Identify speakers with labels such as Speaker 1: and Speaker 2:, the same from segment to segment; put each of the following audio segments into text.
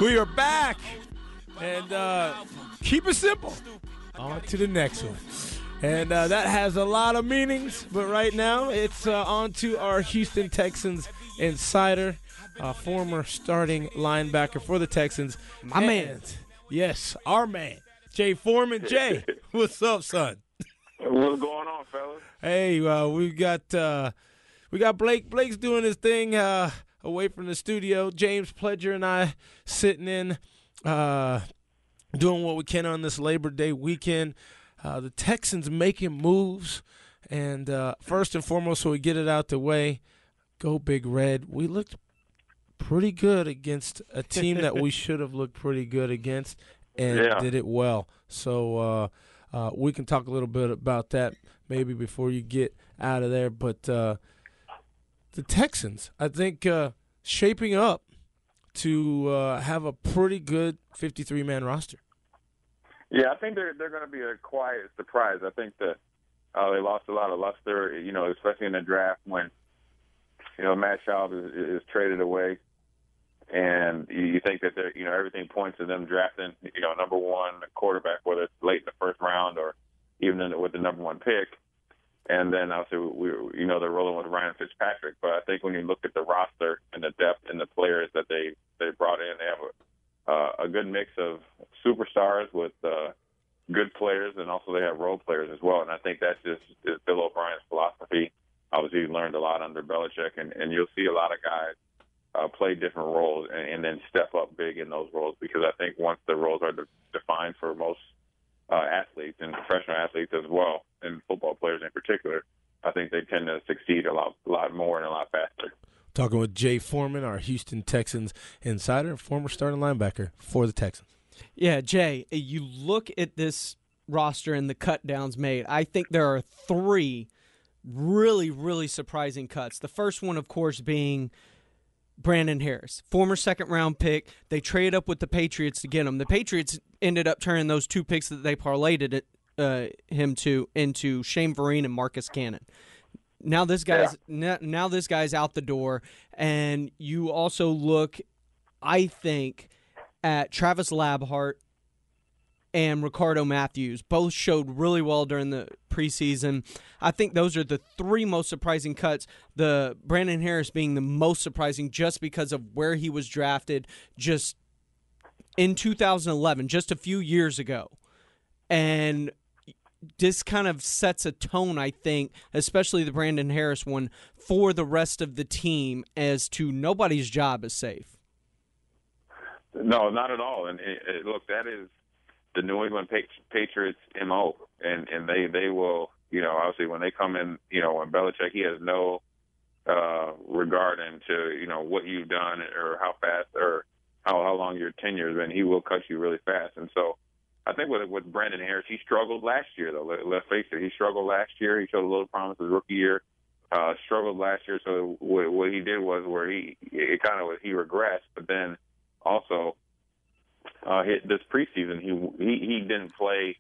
Speaker 1: We are back. And keep it simple. On to the next one. And that has a lot of meanings. But right now, it's on to our Houston Texans insider, former starting linebacker for the Texans.
Speaker 2: My man.
Speaker 1: Yes, our man, Jay Foreman. Jay, what's up, son?
Speaker 3: What's going on, fellas?
Speaker 1: Hey, we got Blake. Blake's doing his thing away from the studio. James Pledger and I sitting in, doing what we can on this Labor Day weekend. The Texans making moves, and first and foremost, so we get it out the way, go Big Red. We looked pretty good against a team that we should have looked pretty good against, and did it well. So we can talk a little bit about that maybe before you get out of there. But the Texans, I think, shaping up to have a pretty good 53-man roster.
Speaker 3: Yeah, I think they're going to be a quiet surprise. I think that they lost a lot of luster, especially in the draft when, Matt Schaub is traded away. And you think that everything points to them drafting, number one quarterback, whether it's late in the first round or even with the number one pick. And then obviously they're rolling with Ryan Fitzpatrick. But I think when you look at the roster and the depth and the players that they brought in, they have a good mix of superstars with good players, and also they have role players as well. And I think that's just Bill O'Brien's philosophy. Obviously, he learned a lot under Belichick, and you'll see a lot of guys play different roles and then step up big in those roles, because I think once the roles are defined for most athletes and professional athletes as well, and football players in particular, I think they tend to succeed a lot more and a lot faster.
Speaker 1: Talking with Jay Foreman, our Houston Texans insider, former starting linebacker for the Texans.
Speaker 2: Yeah, Jay, you look at this roster and the cut downs made. I think there are three really, really surprising cuts. The first one, of course, being Brandon Harris, former second-round pick. They traded up with the Patriots to get him. The Patriots ended up turning those two picks that they parlayed him to into Shane Vereen and Marcus Cannon. Now this guy's out the door, and you also look, I think, at Travis Labhart and Ricardo Matthews. Both showed really well during the preseason. I think those are the three most surprising cuts, the Brandon Harris being the most surprising just because of where he was drafted just in 2011, just a few years ago. And this kind of sets a tone, I think, especially the Brandon Harris one, for the rest of the team as to nobody's job is safe.
Speaker 3: No, not at all. And look, that is the New England Patriots MO, and they will, obviously when they come in, when Belichick, he has no regard into, what you've done or how fast or how long your tenure has been. He will cut you really fast. And so I think with Brandon Harris, he struggled last year, though. Let's face it, he struggled last year. He showed a little promise his rookie year. Struggled last year. So what he did was where he regressed, but then also hit this preseason, he didn't play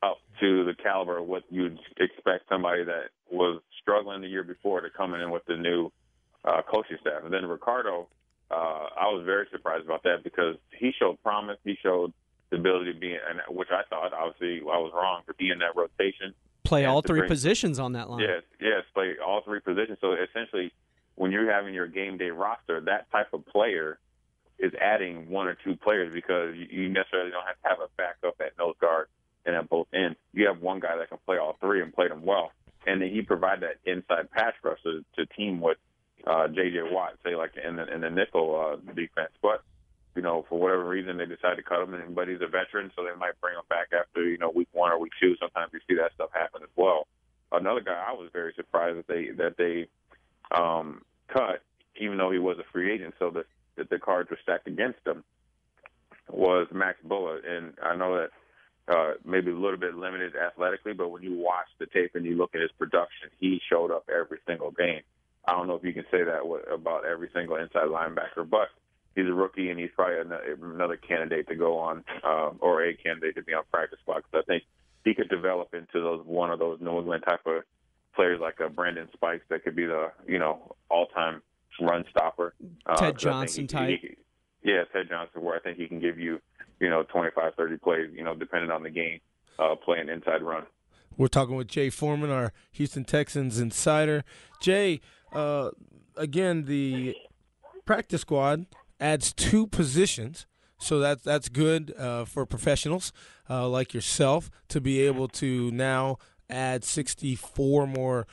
Speaker 3: up to the caliber of what you'd expect somebody that was struggling the year before to come in with the new coaching staff. And then Ricardo, I was very surprised about that because he showed promise. He showed the ability to be, and which I thought, obviously, I was wrong, to be in that rotation.
Speaker 2: Play all three positions on that line.
Speaker 3: Yes, play all three positions. So essentially, when you're having your game day roster, that type of player is adding one or two players, because you necessarily don't have to have a backup at nose guard and at both ends. You have one guy that can play all three and play them well. And then he provide that inside pass rush to team with J.J. Watt, say, like in the nickel defense. But, for whatever reason, they decided to cut him, but he's a veteran, so they might bring him back after, week one or week two. Sometimes you see that stuff happen as well. Another guy I was very surprised that they cut, even though he was a free agent, so that the cards were stacked against him, was Max Bullough. And I know that maybe a little bit limited athletically, but when you watch the tape and you look at his production, he showed up every single game. I don't know if you can say that about every single inside linebacker, but he's a rookie, and he's probably another candidate to go on, or a candidate to be on practice squad, because I think he could develop into one of those New England type of players like Brandon Spikes that could be the, all-time run stopper.
Speaker 2: Ted Johnson type.
Speaker 3: Yeah, Ted Johnson, where I think he can give you, 25, 30 plays, depending on the game, playing inside run.
Speaker 1: We're talking with Jay Foreman, our Houston Texans insider. Jay, again, the practice squad adds 2 positions, so that's good for professionals like yourself to be able to now add 64 more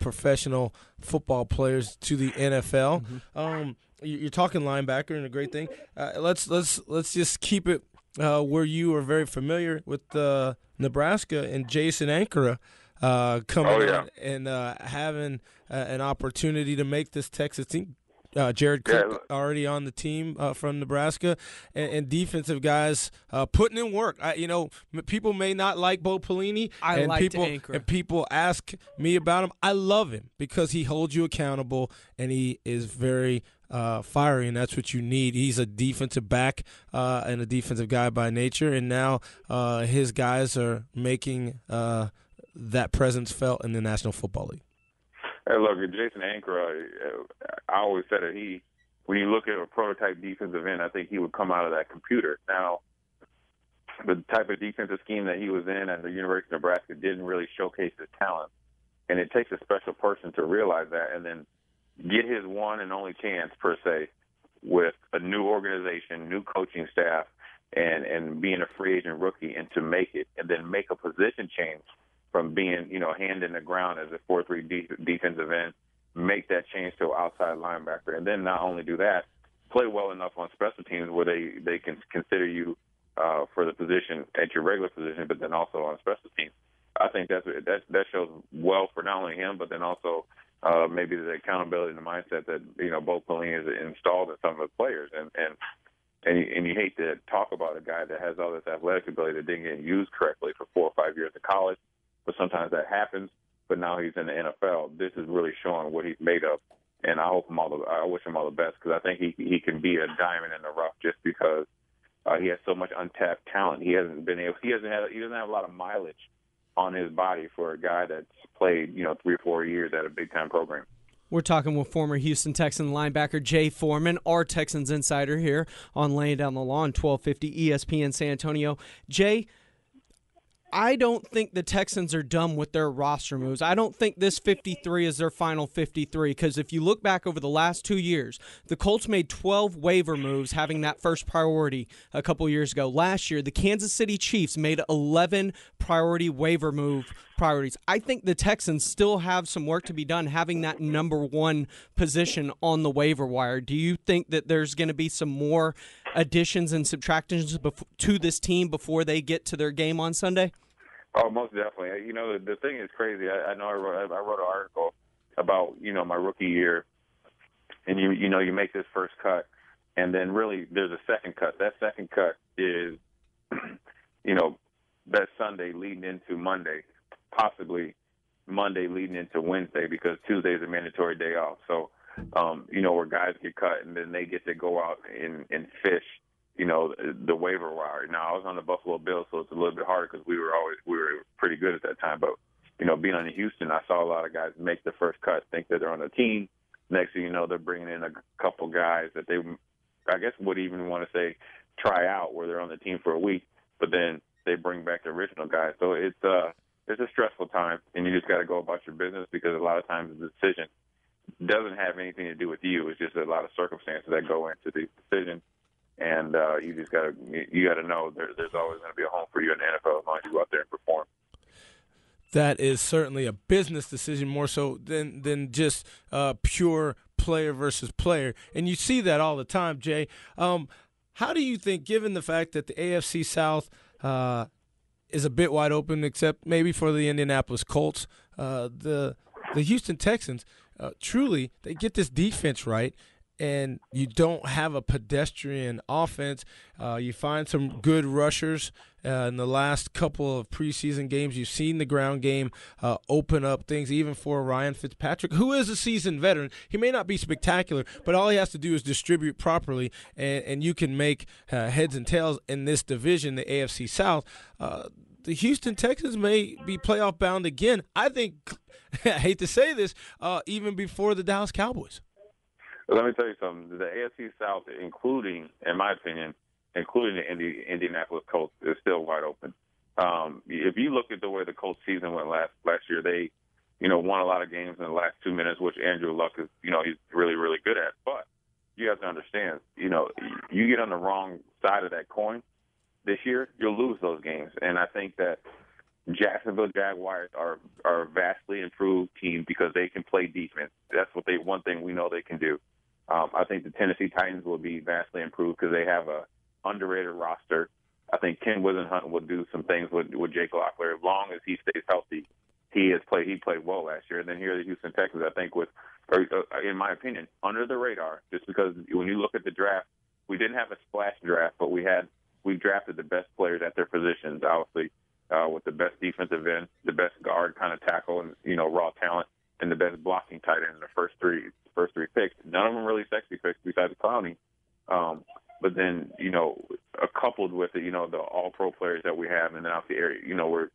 Speaker 1: professional football players to the NFL. You're talking linebacker, and a great thing. Let's just keep it where you are very familiar with Nebraska and Jason Ankara coming on and having an opportunity to make this Texas team. Jared Cook already on the team from Nebraska, and defensive guys putting in work. People may not like Bo Pelini, and people ask me about him. I love him because he holds you accountable, and he is very fiery, and that's what you need. He's a defensive back and a defensive guy by nature, and now his guys are making that presence felt in the National Football League.
Speaker 3: Hey, look, Jason Ankara, I always said that when you look at a prototype defensive end, I think he would come out of that computer. Now, the type of defensive scheme that he was in at the University of Nebraska didn't really showcase his talent, and it takes a special person to realize that and then get his one and only chance, per se, with a new organization, new coaching staff, and being a free agent rookie, and to make it, and then make a position change from being, hand in the ground as a 4-3 defensive end, make that change to an outside linebacker. And then not only do that, play well enough on special teams where they can consider you for the position at your regular position, but then also on special teams. I think that shows well for not only him, but then also maybe the accountability and the mindset that, Bo Pelini has installed in some of the players. And you hate to talk about a guy that has all this athletic ability that didn't get used correctly for 4 or 5 years in college, but sometimes that happens. But now he's in the NFL. This is really showing what he's made of, and I wish him all the best because I think he can be a diamond in the rough just because he has so much untapped talent. He doesn't have a lot of mileage on his body for a guy that's played 3 or 4 years at a big time program.
Speaker 2: We're talking with former Houston Texan linebacker Jay Foreman, our Texans insider here on Laying Down the Law on 1250 ESPN San Antonio. Jay, I don't think the Texans are done with their roster moves. I don't think this 53 is their final 53 because if you look back over the last 2 years, the Colts made 12 waiver moves, having that first priority a couple years ago. Last year, the Kansas City Chiefs made 11 priority waiver move priorities. I think the Texans still have some work to be done having that number 1 position on the waiver wire. Do you think that there's going to be some more additions and subtractions to this team before they get to their game on Sunday?
Speaker 3: Oh, most definitely. The thing is crazy. I know I wrote an article about, my rookie year, and you make this first cut, and then really there's a second cut. That second cut is, that Sunday leading into Monday, possibly Monday leading into Wednesday because Tuesday is a mandatory day off. So, where guys get cut and then they get to go out and fish, the waiver wire. Now, I was on the Buffalo Bills, so it's a little bit harder because we were pretty good at that time. But, being on Houston, I saw a lot of guys make the first cut, think that they're on the team. Next thing you know, they're bringing in a couple guys that they, I guess, would even want to say try out where they're on the team for a week, but then they bring back the original guys. So it's a stressful time, and you just got to go about your business because a lot of times the decision doesn't have anything to do with you. It's just a lot of circumstances that go into the decision. And you just got to know there's always going to be a home for you in the NFL as long as you go out there and perform.
Speaker 1: That is certainly a business decision more so than just pure player versus player. And you see that all the time, Jay. How do you think, given the fact that the AFC South is a bit wide open, except maybe for the Indianapolis Colts, the Houston Texans, truly, they get this defense right, and you don't have a pedestrian offense. You find some good rushers in the last couple of preseason games. You've seen the ground game open up things, even for Ryan Fitzpatrick, who is a seasoned veteran. He may not be spectacular, but all he has to do is distribute properly, and you can make heads and tails in this division, the AFC South. The Houston Texans may be playoff bound again. I think, I hate to say this, even before the Dallas Cowboys.
Speaker 3: Let me tell you something. The AFC South, in my opinion, including the Indianapolis Colts, is still wide open. If you look at the way the Colts season went last year, they, won a lot of games in the last 2 minutes, which Andrew Luck is, he's really, really good at. But you have to understand, you get on the wrong side of that coin this year, you'll lose those games. And I think that Jacksonville Jaguars are a vastly improved team because they can play defense. That's one thing we know they can do. I think the Tennessee Titans will be vastly improved because they have a underrated roster. I think Ken Wisenhunt will do some things with Jake Locklear as long as he stays healthy. He played well last year. And then here at the Houston Texans, I think in my opinion, under the radar, just because when you look at the draft, we didn't have a splash draft, but we drafted the best players at their positions, obviously, with the best defensive end, the best guard kind of tackle, and raw talent, and the best blocking tight end in the first three picks. None of them really sexy picks besides Clowney. But then coupled with it, the All Pro players that we have, and then out the area, we're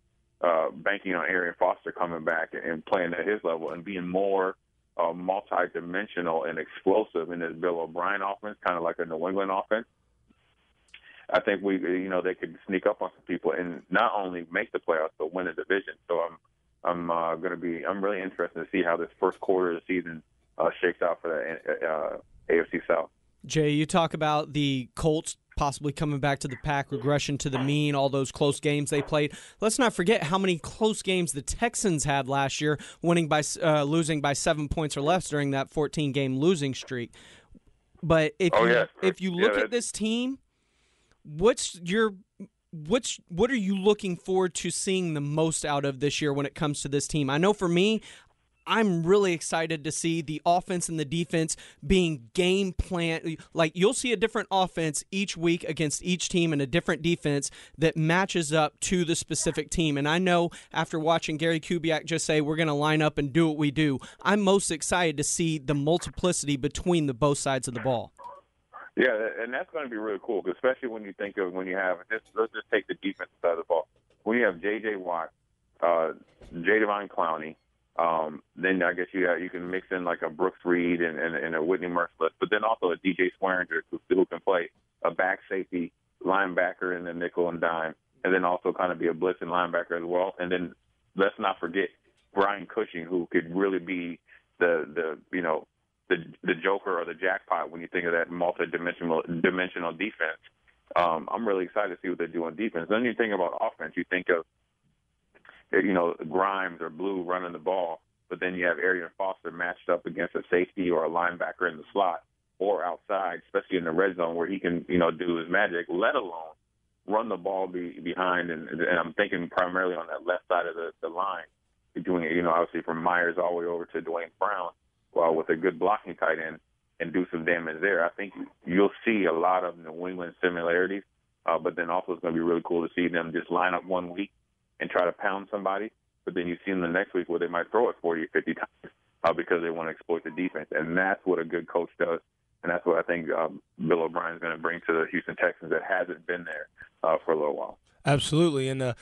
Speaker 3: banking on Arian Foster coming back and playing at his level and being more multi-dimensional and explosive in this Bill O'Brien offense, kind of like a New England offense. I think they could sneak up on some people and not only make the playoffs but win the division. So I'm really interested to see how this first quarter of the season shakes out for the AFC South.
Speaker 2: Jay, you talk about the Colts possibly coming back to the pack, regression to the mean, all those close games they played. Let's not forget how many close games the Texans had last year, losing by 7 points or less during that 14-game losing streak. But if you look at this team, what are you looking forward to seeing the most out of this year when it comes to this team? I know for me, I'm really excited to see the offense and the defense being game plan. Like, you'll see a different offense each week against each team and a different defense that matches up to the specific team. And I know after watching Gary Kubiak just say we're going to line up and do what we do, I'm most excited to see the multiplicity between the both sides of the ball.
Speaker 3: Yeah, and that's going to be really cool, especially when you think of when you have let's just take the defensive side of the ball. When you have J.J. Watt, Jadeveon Clowney, then I guess you can mix in like a Brooks Reed and a Whitney Merciless, but then also a DJ Swearinger who can play a back safety, linebacker in the nickel and dime, and then also kind of be a blitzing linebacker as well. And then let's not forget Brian Cushing, who could really be the joker or the jackpot when you think of that multi-dimensional defense. I'm really excited to see what they do on defense. Then you think about offense, you think of Grimes or Blue running the ball, but then you have Arian Foster matched up against a safety or a linebacker in the slot or outside, especially in the red zone where he can, do his magic, let alone run the ball behind. And I'm thinking primarily on that left side of the line, doing it, obviously from Myers all the way over to Dwayne Brown, with a good blocking tight end and do some damage there. I think you'll see a lot of New England similarities, but then also it's going to be really cool to see them just line up 1 week and try to pound somebody, but then you see them the next week where they might throw it 40 or 50 times because they want to exploit the defense. And that's what a good coach does, and that's what I think Bill O'Brien is going to bring to the Houston Texans that hasn't been there for a little while. Absolutely,
Speaker 1: and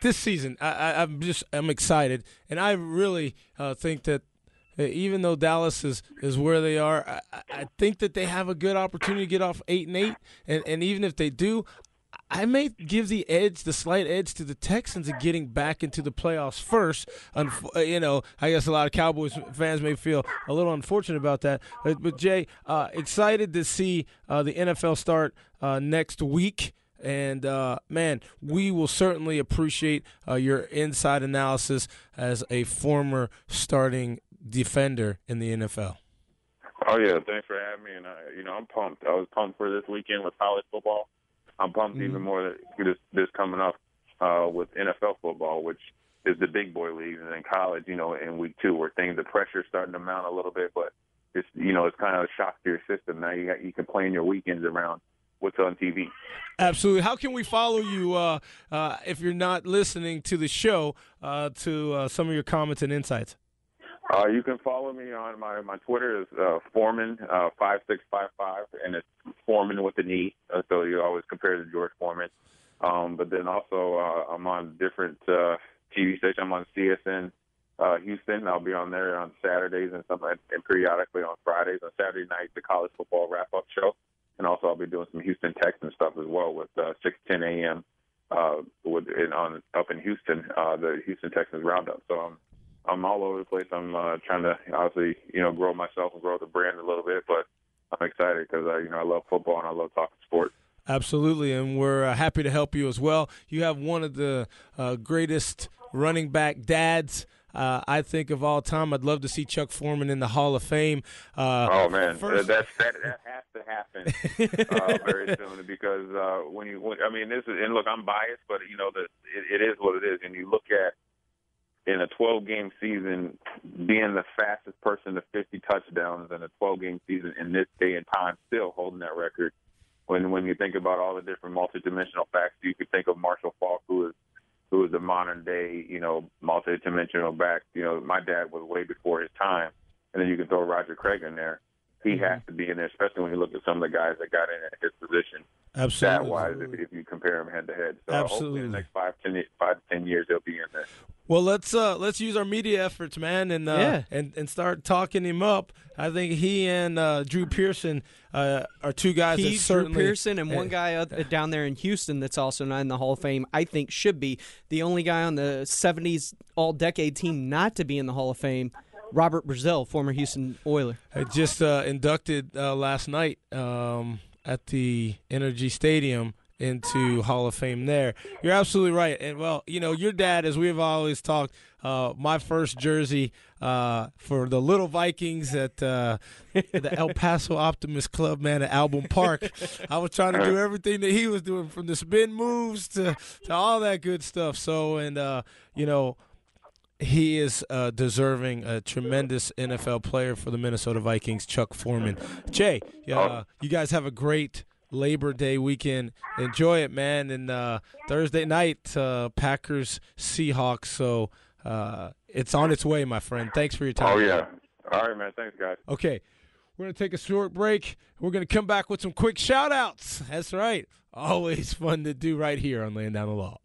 Speaker 1: this season I'm excited, and I really think that even though Dallas is where they are, I think that they have a good opportunity to get off 8-8, and even if they do, I may give the slight edge to the Texans of getting back into the playoffs first. I guess a lot of Cowboys fans may feel a little unfortunate about that. But Jay, excited to see the NFL start next week. And, man, we will certainly appreciate your inside analysis as a former starting defender in the NFL.
Speaker 3: Oh, yeah, thanks for having me. And, I'm pumped. I was pumped for this weekend with college football. I'm pumped even more that this coming up with NFL football, which is the big boy leagues, and then college, in week 2 where the pressure's starting to mount a little bit, but it's, it's kind of a shock to your system. Now you can plan your weekends around what's on TV.
Speaker 1: Absolutely. How can we follow you if you're not listening to the show to some of your comments and insights?
Speaker 3: You can follow me on my Twitter is Foreman 5655, and it's Foreman with an E, so you always compare to George Foreman. But then also I'm on different TV stations. I'm on CSN Houston. I'll be on there on Saturdays and periodically on Fridays. On Saturday night, the college football wrap-up show. And also I'll be doing some Houston Texans stuff as well with 6:10 a.m. Up in Houston, the Houston Texans Roundup. So I'm all over the place. I'm trying to obviously grow myself and grow the brand a little bit, but I'm excited because I love football and I love talking sports.
Speaker 1: Absolutely, and we're happy to help you as well. You have one of the greatest running back dads, I think, of all time. I'd love to see Chuck Foreman in the Hall of Fame.
Speaker 3: Oh man, that has to happen very soon because look, I'm biased, but it is what it is, and you look at in a 12-game season being the fastest person to 50 touchdowns in a 12-game season in this day and time, still holding that record. When you think about all the different multidimensional facts, you could think of Marshall Faulk, who is a modern day, multidimensional back. My dad was way before his time, and then you can throw Roger Craig in there. He has to be in there, especially when you look at some of the guys that got in at his position.
Speaker 1: Absolutely.
Speaker 3: Stat-wise, if you compare them head to head. So
Speaker 1: absolutely.
Speaker 3: hopefully in the next 5 to 10 years, they'll be in there.
Speaker 1: Well, let's use our media efforts, man, and start talking him up. I think he and Drew Pearson are two guys that certainly.
Speaker 2: Drew Pearson and one guy down there in Houston that's also not in the Hall of Fame, I think should be. The only guy on the 70s All-Decade team not to be in the Hall of Fame, Robert Brazil, former Houston Oiler.
Speaker 1: I just inducted last night at the Energy Stadium into Hall of Fame there. You're absolutely right. And, well, your dad, as we've always talked, my first jersey for the Little Vikings at the El Paso Optimist Club, man, at Album Park. I was trying to do everything that he was doing, from the spin moves to all that good stuff. So, and, he is deserving a tremendous NFL player for the Minnesota Vikings, Chuck Foreman. Jay, you guys have a great Labor Day weekend. Enjoy it, man. And Thursday night, Packers, Seahawks. So it's on its way, my friend. Thanks for your time.
Speaker 3: Oh, yeah. All right, man. Thanks, guys.
Speaker 1: Okay. We're going to take a short break. We're going to come back with some quick shout-outs. That's right. Always fun to do right here on Laying Down the Law.